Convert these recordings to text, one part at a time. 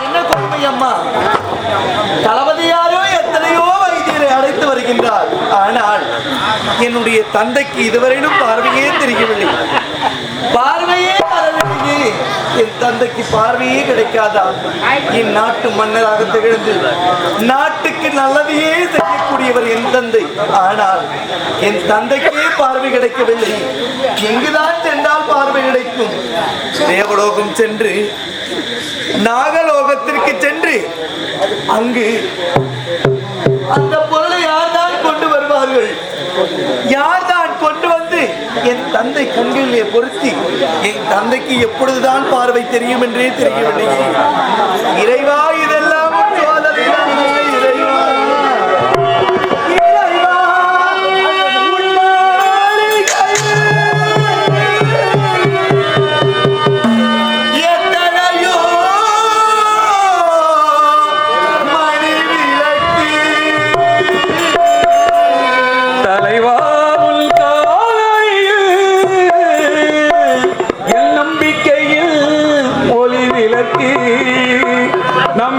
என்ன கொடுமை அம்மா, தளபதியாரோ எத்தனையோ வைத்தியரை அழைத்து வருகின்றார். ஆனால் என்னுடைய தந்தைக்கு இதுவரையிலும் பார்வையே தெரியவில்லை. பார்வையே வரவில்லையே. என் தந்தைக்கு பார்வையே கிடைக்காதா? என் நாட்டு மன்னராக திகழ்ந்து நாட்டுக்கு நல்லதையே செய்யக்கூடியவர் என் தந்தை. ஆனால் என் தந்தைக்கே பார்வை கிடைக்கவில்லை. எங்குதான் சென்றால் பார்வை கிடைக்கும்? தேவலோகம் சென்று நாகலோகத்திற்கு சென்று அங்கு அந்த பொருளை யார்தான் கொண்டு வருவார்கள்? யார்தான் கொண்டு வந்து என் தந்தை கண்களிலே பொருத்தி என் தந்தைக்கு எப்பொழுதுதான் பார்வை தெரியும் என்றே தெரியவில்லை. இறைவா, இதெல்லாம் நம்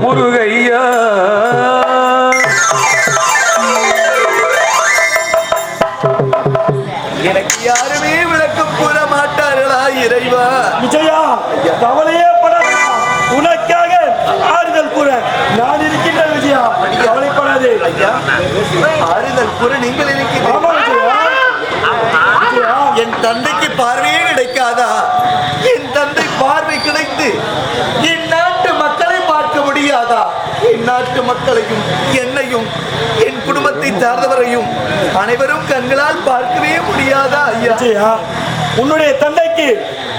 முருகையா எனக்கு யாருமே விளக்கம் கூற மாட்டார்களா இறைவா? விஜயா, கவலையே படாத, உனக்காக ஆறுதல் கூற நான் இருக்கின்றேன். விஜயா, கவலைப்படாதே. ஐயா, ஆறுதல் கூற நீங்கள் இருக்கிறீர்கள். ஆமா விஜயா. என் தந்தைக்கு பார்வையே கிடைக்காதா? என் தந்தை பார்வை கிடைத்து என் நாட்டு மக்களை பார்க்க முடியாதா? என் நாட்டு மக்களையும் என்னையும் என் குடும்பத்தை சார்ந்தவரையும் அனைவரும் கண்களால் பார்க்கவே முடியாதா? ஐயா, விஜயா, உன்னுடைய தந்தைக்கு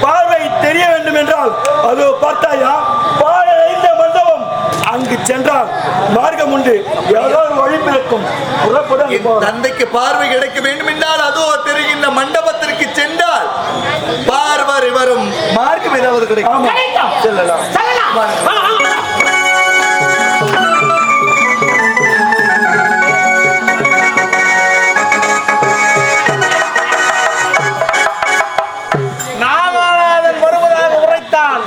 பார்வை தெரிய வேண்டும் என்றால் அதோ பார்த்தாயா, பாழடைந்த மண்டபம், அங்கு சென்றால் மார்க்கம் உண்டு, ஏதாவது வழி பிறக்கும். என் தந்தைக்கு பார்வை கிடைக்க வேண்டும் என்றால் அதோ தெரிகின்ற மண்டபத்திற்கு சென்றால் பார்வை வரும் மார்க்கம் ஏதாவது கிடைக்கும். செல்லலாம். நாகாநாதன் வருவதாக உரைத்தான்.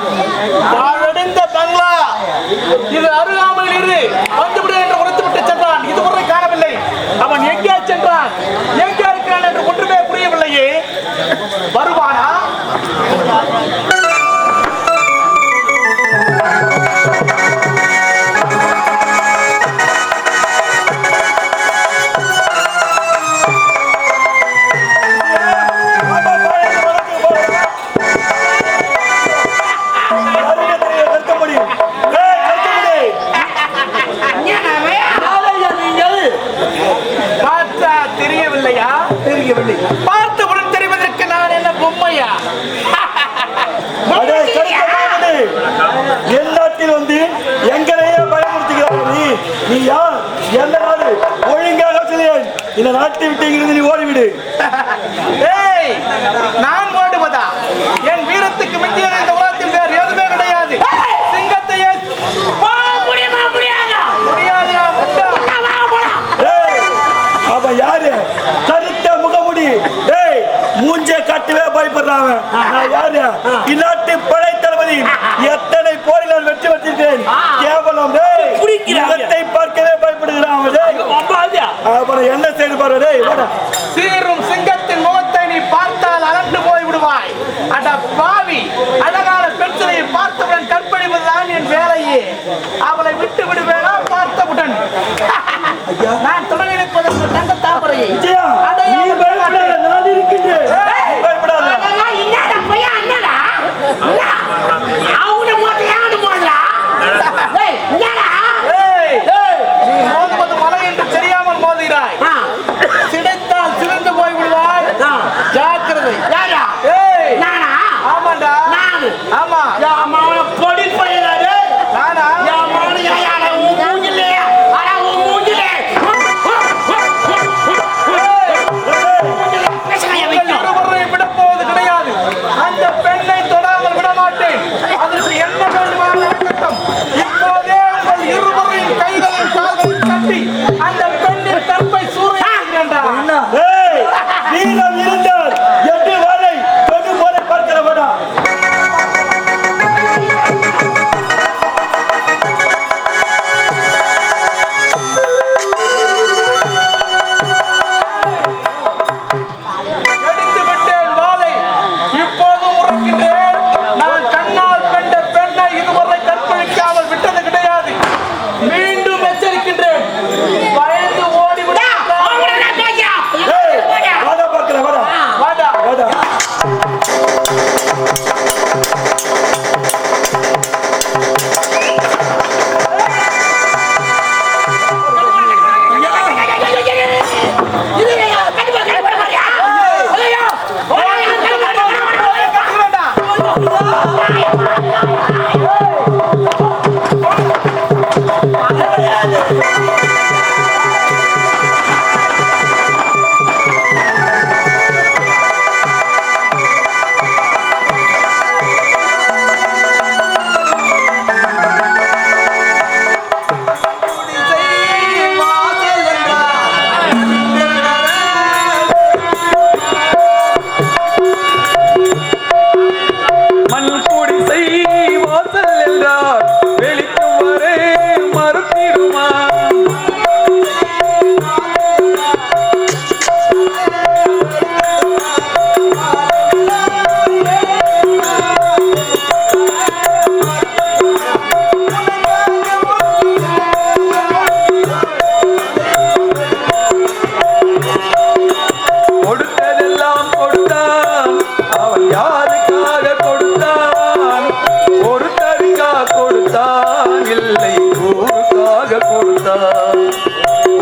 பாழடைந்த பங்களா இது அருகாமையில் இரு, வந்துவிடு என்று உரைத்துவிட்டு சென்றான். இதுவரை காணவில்லை. அவன் எங்கே சென்றான், எங்கே இருக்கிறான் என்று ஒன்றுமே புரியவில்லையே. வருவானா? பார்த்தா தெரியவில்லையா? தெரியவில்லை. பார்த்தவுடன் தெரிவதற்கு நான் என்ன பொம்மையா? எல்லாத்தில் வந்து எங்களையே பயமுறுத்துகிறார். நீ யார், எந்த நாடு, ஒழுங்காக சொல்லேன். இந்த நாட்டை விட்டு இங்கிருந்து நீ ஓடிவிடு. ஏய், நான் ஓடுவதா? என் வீரத்துக்கு மிஞ்சிய இந்த உலகத்தில் வேறு எதுவுமே கிடையாது. சிங்கத்தையே முடியாதா? அவன் யாரு? கருத்த முகமுடி. மூஞ்சே காட்டவே பயப்படுறாங்க. நான் யாரு? இந்நாட்டு படை தளபதி. எத்தனை போரில் நான் வெற்றி பெற்றிருக்கேன். கேவலம் முகத்தை பார்க்கவே பயப்படுகிறான். அப்புறம் என்ன செய்து பாரு. சீரும் சிங்கத்தின் முகத்தை நீ பார்த்தால் அலண்டு போய் விடுவாய். அட பாவி, அழகான பெண்களை பார்த்தவுடன் கற்பழிப்பதுதான் என் வேலையே. அவளை விட்டு விடுவேனா பார்த்தவுடன்? நான் தொடங்கி நிற்பதற்கு தங்க தாமரையை நான் இருக்கின்றேன். பயப்படாத. நீ மோதுவது மலை என்று தெரியாமல் மோதுகிறாய். சிடைத்தால் சிறந்து போய் விடுவாய். ஜாக்கிரதை. ஆமாண்டா. ஆமா. பொடி பையனாரு. நானா? விடப்போவது கிடையாது. அந்த பெண்ணை தொடாமல் விட மாட்டேன். அதற்கு என்ன வேண்டுமானாலும் நடக்கட்டும். இப்போதே கொடுத்தான்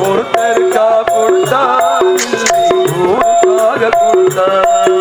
ஒருத்தருக்கா கொடுத்தான் இல்லை ஊருக்காக கொடுத்தான்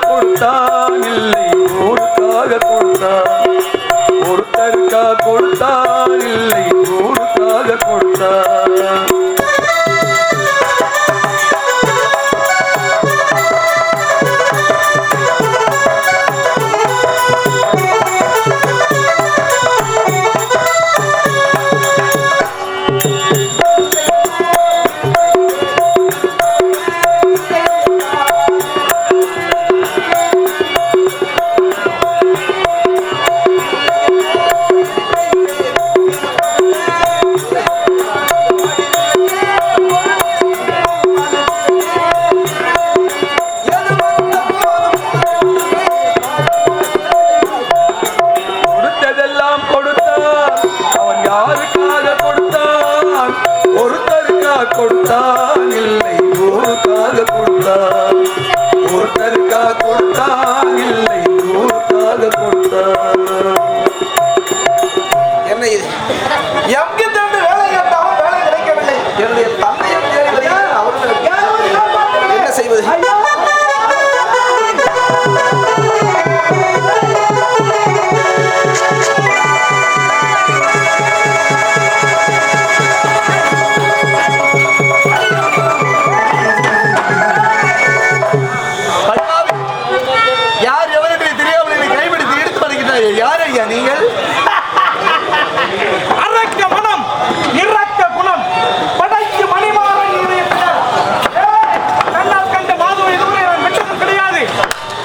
கொடுத்தான் இல்லை ஊருக்காக கொடுத்தான் ஒருத்தருக்கா கொடுத்தான் இல்லை ஊருக்காக கொடுத்தான் கொடுத்தான் இல்லை ஊருக்காக கொடுத்தான் ஒருத்தருக்கா கொடுத்தான் இல்லை ஊருக்காக கொடுத்தான் என்ன இது எங்கு தந்து வேலை கேட்டாலும் வேலை கிடைக்கவில்லை என்னுடைய தந்தையும் தேவையா அவர்களுக்கு என்ன செய்வது யார் ஐயா நீங்கள் அரக்க மனம் இரக்க குணம் படைக்கு மணிமாறன் கண்ணால் கண்ட மதுவை இதுவரை நான் விட்டதும் கிடையாது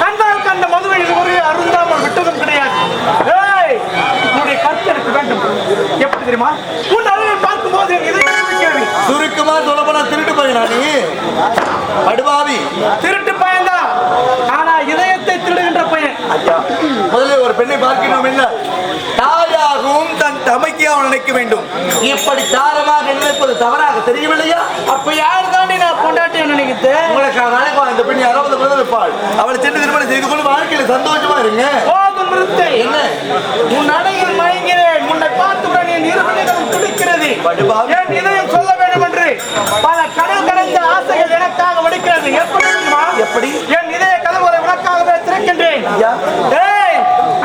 கண்ணால் கண்ட மதுவை இதுவரை அருந்தாமல் விட்டதும் கிடையாது உன்னுடைய கருத்து எனக்கு வேண்டும் எப்படி தெரியுமா உன் அறிவை பார்க்கும் போது இதை கேள்வி சுருக்கமா சொல்லப்போனா திருட்டு பையனா நீ படுபாவி திருட்டு பையன்தான் ஆனா இதயத்தை திருடுகின்ற பையன் முதல்ல ஒரு பெண்ணை பார்க்கணும் என்ன தாயாகவும் தன் தமைக்கு அவன் நினைக்க வேண்டும் இப்படி தாரமாக நினைப்பது தவறாக தெரியவில்லையா அப்ப யாரு தாண்டி நான் கொண்டாட்டி நினைக்கிறது உங்களுக்கு நினைப்பா இந்த பெண் 60 இருப்பாள் அவளை சென்று திருமணம் செய்து கொண்டு வாழ்க்கையில சந்தோஷமா இருங்க போதும் நிறுத்து என்ன உன் நடையில் மயங்கிறேன் உன்னை பார்த்துடன் என் இருமணிகளும் துடிக்கிறது என் இதயம் சொல்ல வேண்டும் என்று பல கடல் கடைந்த ஆசைகள் எனக்காக வடிக்கிறது எப்படி என் இதய கதவுகளை உனக்காகவே திறக்கின்றேன்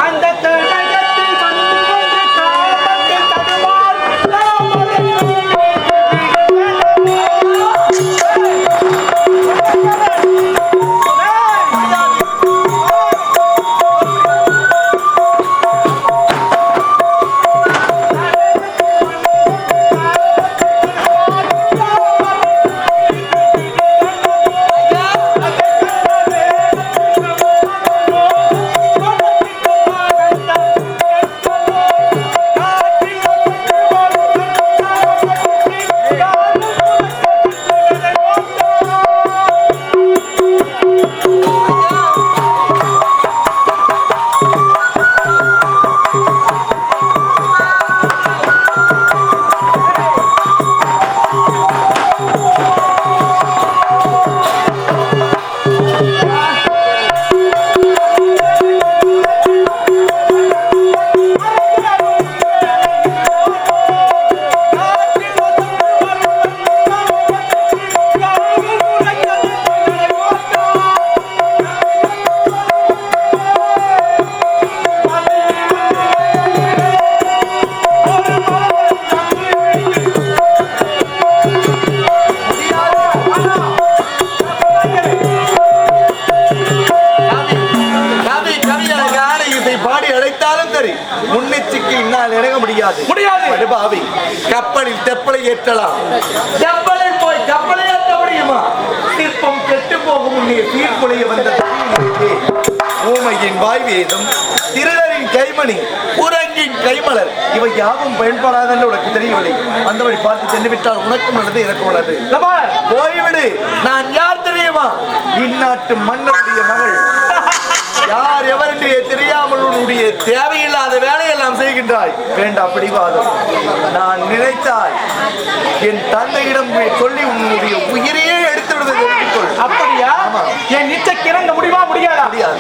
அந்த படுபாவி, கப்பலில் தெப்பலை ஏற்றலாம், தெப்பலில் போய் கப்பலை ஏற்ற முடியுமா? சிற்பம் கெட்டு போகும் முன்னே சீர்குலைய வந்த ஊமையின் வாய் வேதம், திருடரின் கைமணி, குரங்கின் கைமலர், இவை யாவும் பயன்படாதென்று உனக்கு தெரியவில்லை. அந்த வழி பார்த்து சென்று விட்டால் உனக்கும் உள்ளது எனக்கும் உள்ளது. போய்விடு. நான் யார் தெரியுமா? இந்நாட்டு மன்னருடைய மகள். யார் எவர் என்று தெரியாமல் உன்னுடைய தேவையில்லாத வேலையெல்லாம் செய்கின்றாய். வேண்டாம் பிடிவாதம். நான் நினைத்தால் என் தந்தையிடம் சொல்லி உன்னுடைய உயிரையே எடுத்து விடுவது. அப்படியா? என் இச்சைக்கு இறங்க முடியுமா? முடியாதா? முடியாது.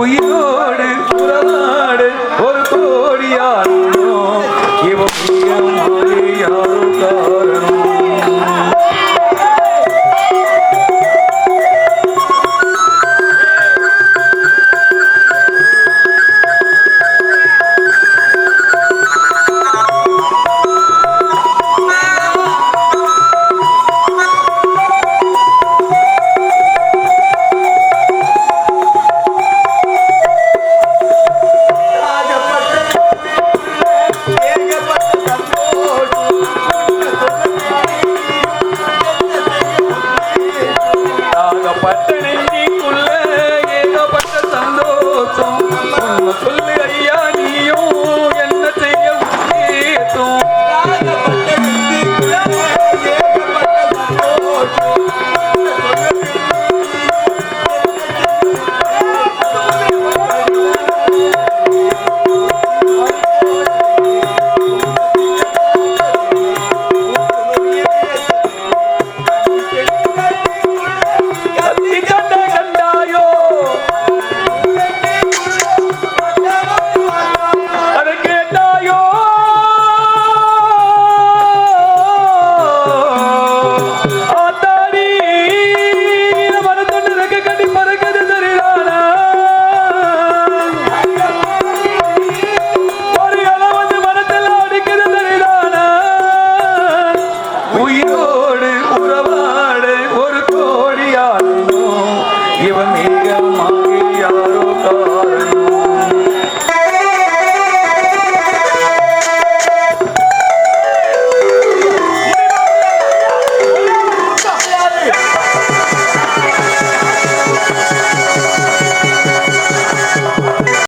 உயிரோடு புறநாடு ஒரு கோடியாரோ இவன் யாரும் காரணம். பட்ட நெஞ்சிக்குள்ள